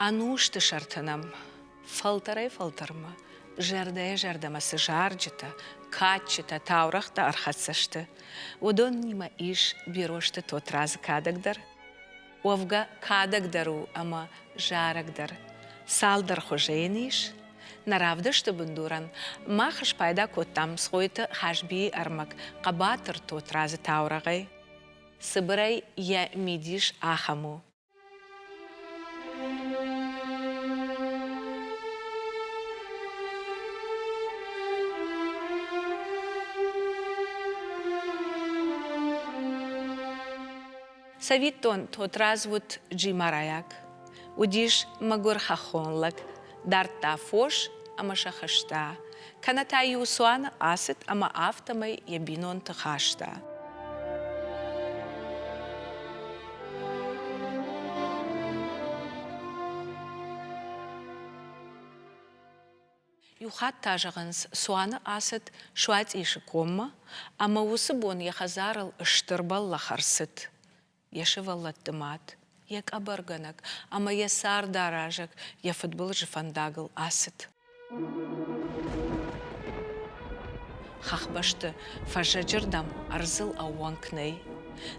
Анушты шартынам, фалтарай фалтарма, жардая жардамасы жарджыта, качыта таурахта архатсашты. Удон нима иш бирошты тот разы кадагдар. Овга кадагдару ама жарагдар. Салдар хожейниш, наравдышты бундуран, махаш пайда коттам схойты хашби армак, қабатыр тот разы таурагай. Сыбырай я мидиш ахаму. Савиттон тот развут джимараяк, удиш магур хахонлак, дарта фош ама шахашта, каната юсуана асет ама автомай ябинон тахашта. Юхат тажаганс суана асет шуат ишикомма, ама усыбон яхазарал штырбал лахарсыт. Яшываллаттымат, як абарганак, ама я сардаражак, я футбол жифандагыл асыт. Хахбашты фажаджырдам арзыл ауанкней.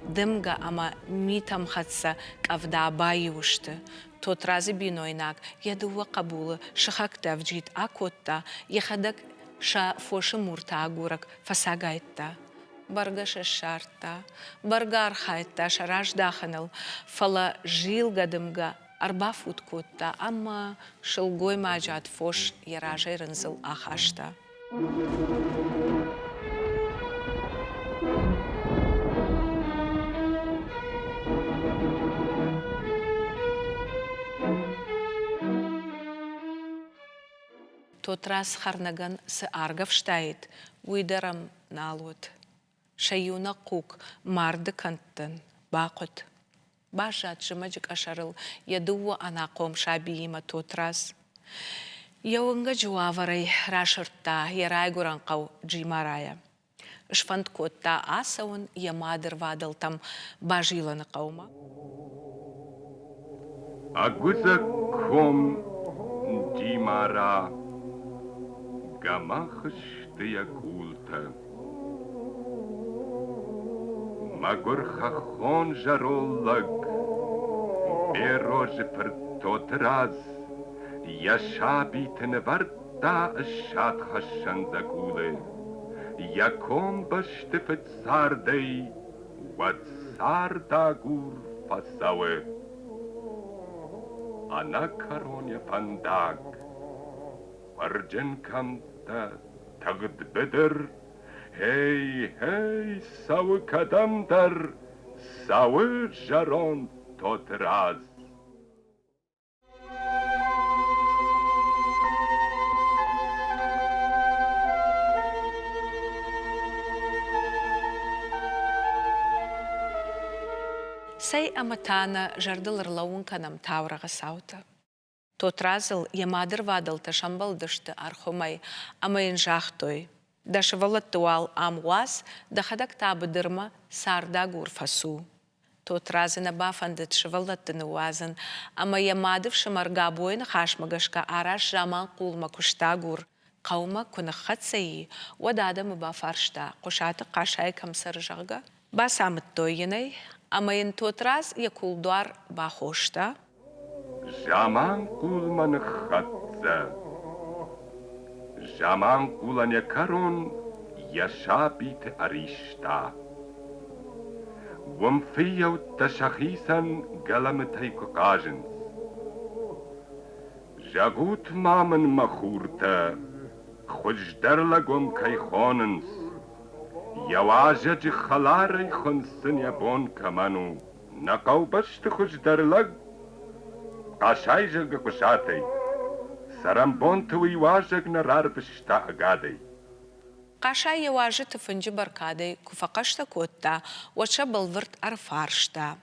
Дымга ама митам хатса кавда абайушты. Тот разы бинойнак, ядуа кабулы, шахак тавджит акотта, яхадак ша фошы мурта агурак фасагайтта. Баргаша шарта, баргар хайтта шараш даханыл, фала жил гадымга арба футкотта, амма шылгой маджат фош яражай рынзыл ахашта. Тот раз харнаган сы аргав штайт, уйдарам налут. Шаюна кук марды канттын, бақыт. Бажат жымаджик ашарыл, ядуа анақом шабиима тот раз. Яуынга жуаварай рашыртта, ярай гуранқау джимарая. Шфанд котта асауын ямадыр вадылтам бажиланы қаума. Агуза ком джимара, гамахышты култа. Магур хахон жароллаг, берожи пр тот раз, яша битен варта шат хашан загулы, яком баштыфет сардей, ват сардагур фасауэ. Ана короня пандаг, варджен камта тагд бедер, Хей, савы кадамдар, савы жарон тот раз. Сай аматана жардылыр лауынканам таврага саута. Тот разыл ямадыр вадылта шамбалдышты архумай, амайын жахтой. Дашывалаттуал амуаз, дахадак табыдырма сарда гурфасу. Тот разы на бафандыт шывалаттыны уазын, ама ямадыв шымарга бойын хашмагашка араш жаман кулма кушта гур. Қаума күныққат сайы, одадамы бафаршта, қошаты қашай камсар жағға. Басамыт тойынай, амайын тот раз якулдуар бахошта. Жаман кулманы хатса. Жаман куланя карон яша бит аришта. Вамфияу ташахисан галамытай кокажин. Жагут мамын махурта, хождарла гом кайхонынс. Яважа джихаларай хонсын ябон каману. Накаубашты хождарлаг, кашай жага кушатай. Сарамбон твой важек на рарбышта агадой. Каша яважы тыфынжы баркадай, куфақашта котта, оча былвырт арфаршта.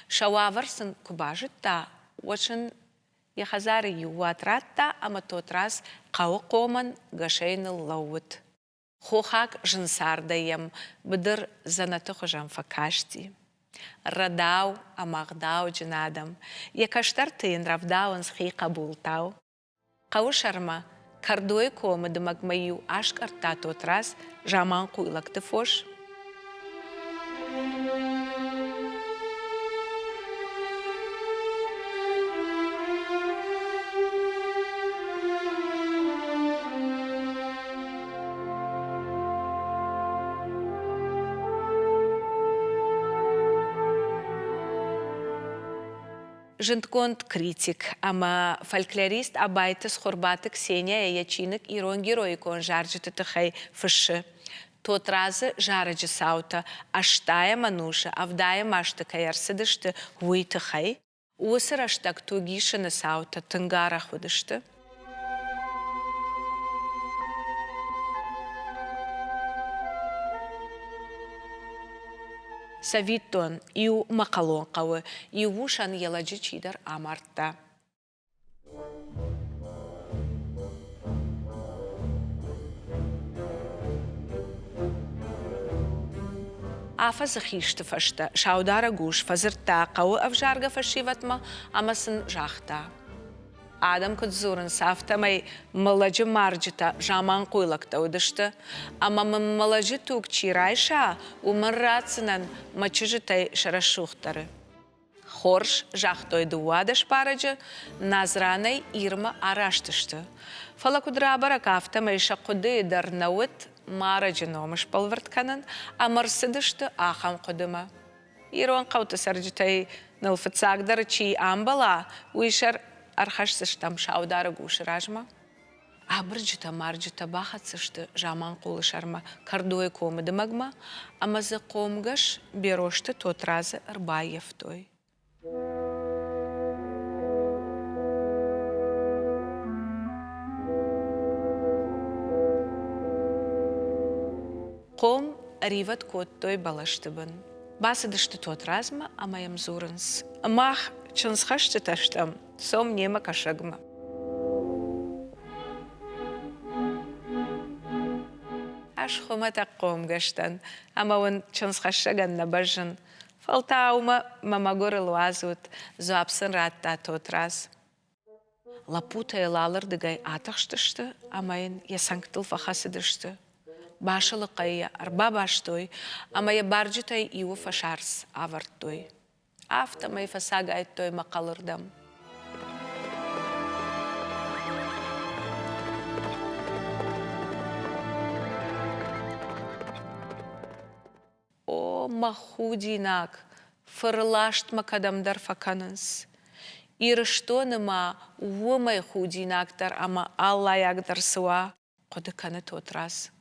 Шауаварсын кубажытта, очын яхазары юватратта, ама тот раз қауы қоман гашайны лауыт. Хохак жынсардаем, быдыр занаты хожам факашти. Радав, амагдав джинадам. Якаштар тин равдаун схи кабултав. Каушарма, кардой комы дымагмаю ашкарта тот раз, жаман куйлак тыфош. Жынтконт критик, ама фольклорист абайтыс хорбаты Ксения Ячинок ирон героикон жаржыты тыхай фышы. Тот разы жарыжы саута, аштая мануша, авдая машты каярсыдышты хуй тыхай. Усыр аштак тугишыны саута тынгара худышты. Савиттон, иу макалон қауы, иу шан еладжы чидар амартта. Афа захишты фашта, шаудара гуш, фазырта, қауы авжарга фашиватма, амасын жахта. Адам кудзурын сафтамай маладжы марджыта жаман куйлакта удышты, ама маладжы тук чирайша умаррацынан мачыжытай шарашухтары. Хорш жахтой дуадыш параджы назранай ирма араштышты. Фалакудра баракафтамай шакуды дарнауыт мараджы номыш палвартканын, амарсыдышты ахам кудыма. Ирон қауты сарджытай нылфыцагдары чи амбала уишар архашсыштам шаудары гуш ражма. Абырджыта марджыта бахатсышты жаман кулы шарма кардуй комыды магма, амазы комгаш берошты тот разы ырбаев той. Ком риват кот той балаштыбын. Басыдышты тот разма, амаям зурынс. Мах чынсхашты таштам, сом нема кашагма. Аш хомата ком гаштан, ама он чынсхашаган набажын. Фалтаума мамагоры луазут, зуапсын ратта тот раз. Лапута елалырдыгай атақштышты, амайын ясанктыл фахасыдышты. Башылы қайя арба баштой, амая барджытай иу фашарс аварттой. Автамай фасага айттой мақалырдам. О, махудинак, фырлашт макадамдар факанынс. Ирыштоныма уымай худинактар, ама аллаягдар суа, қодыканы тот раз.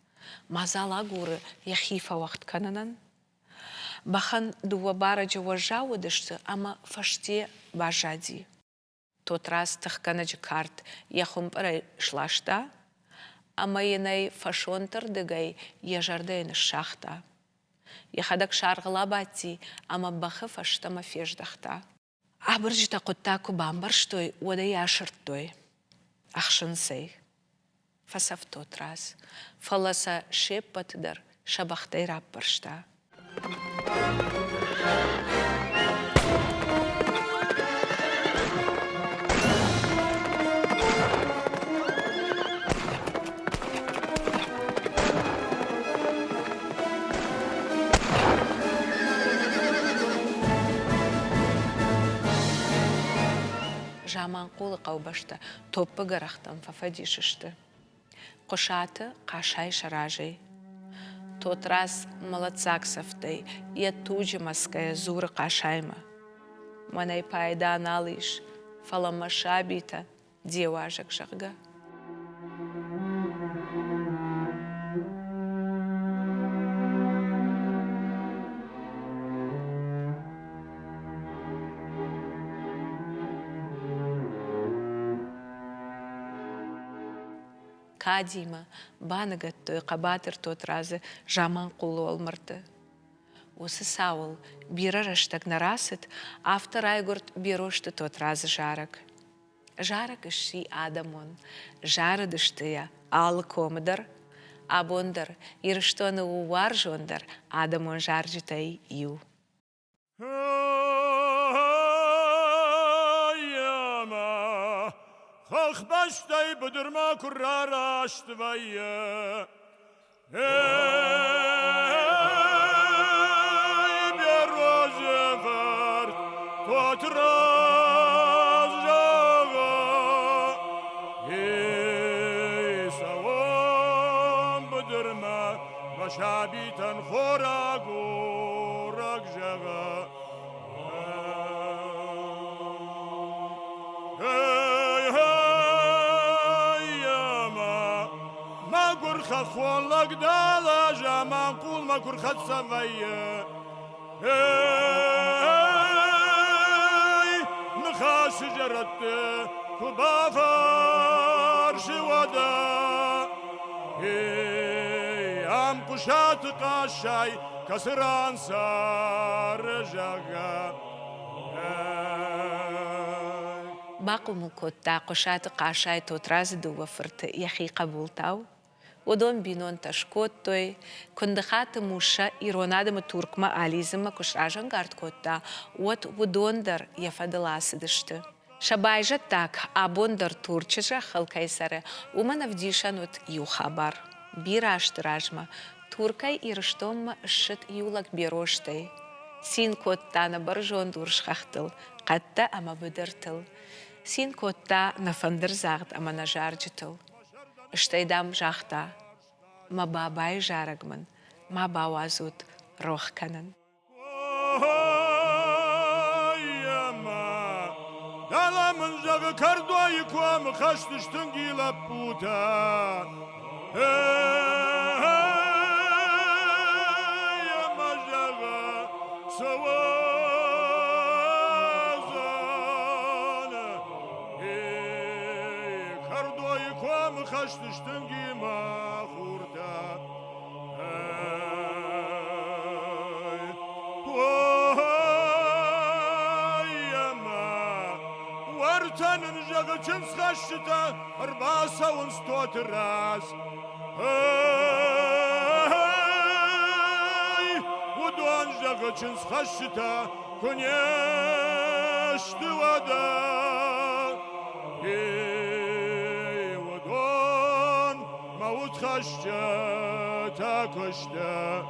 Мазала гуры яхифа вақт кананан. Бахан дуа бараджа важауыдышты, ама фаште бажади. Тот раз тахканаджы карт яхумпарай шлашта, ама енай фашонтардыгай яжардайны шахта. Яхадак шарғыла бати, ама бахы фаштама феждахта. Абыржыта құттаку бамбарштой, ода яшырттой. Ахшынсай. Фасав тот раз. Фаласа шеппатыдар, шабахтай раппаршта. Жаман қолы қаубашта, топпы гарахтан фафадишышты. Қошаты қашай шаражай. Тот раз молодцаксавтай, я туджи маская зуры қашайма. Манай пайда налыш, фаламаша бита, деважак жағга. Кадима, банагат той қабатыр тот разы жаман құлы олмырды. Осы сауыл, бирар аштак нарасыт, автор айгурт бирошты тот разы жарак. Жарак иши адамон, жарыдыштыя алы комыдар, абондар, ирыштоны уар жондар, адамон жаржытай ию. خخ بشتی بدرما کراراشت ویه ای بیا روز فرد تو تراز جاگا ای سوام بدرما مشابیتن خوراگو رگ جاگا خخوان لك دالا جاما قول ما كر خد سوية نخا شجرة كبافر شودا عم قشات قاشاي كسران سار جاقا باقو مكوتا قشات قاشاي توتراز دو وفرت يخي قبول تاو ودون بینون تشکوت توی کندخات موشا ایرونادم تورکما آلیزم کشراجن گارد کوتا ودون در یفادلاس دشته شبایجت так абондер турчежа халкайсаре умана вдишанут ю хабар бирашт ражма туркай ирштом шит юлак бероштай син котта на баржон дуршхахтыл қатта ама бедертыл син котта на фандерзагд ама на жарджитыл Штайдам жахта, ма бабай жарагман, ма бавазут рохканан. Dalamın jağı kardoyu kuam kaçtıştın gila puta. Yama jağı savazana. Kardoyu kuam kaçtıştın gima hurta. Tanın jağı çims kaçta arbasa un stot ras udon jağı çims kaçta konyeşti vada udon maut kaçta ta koşta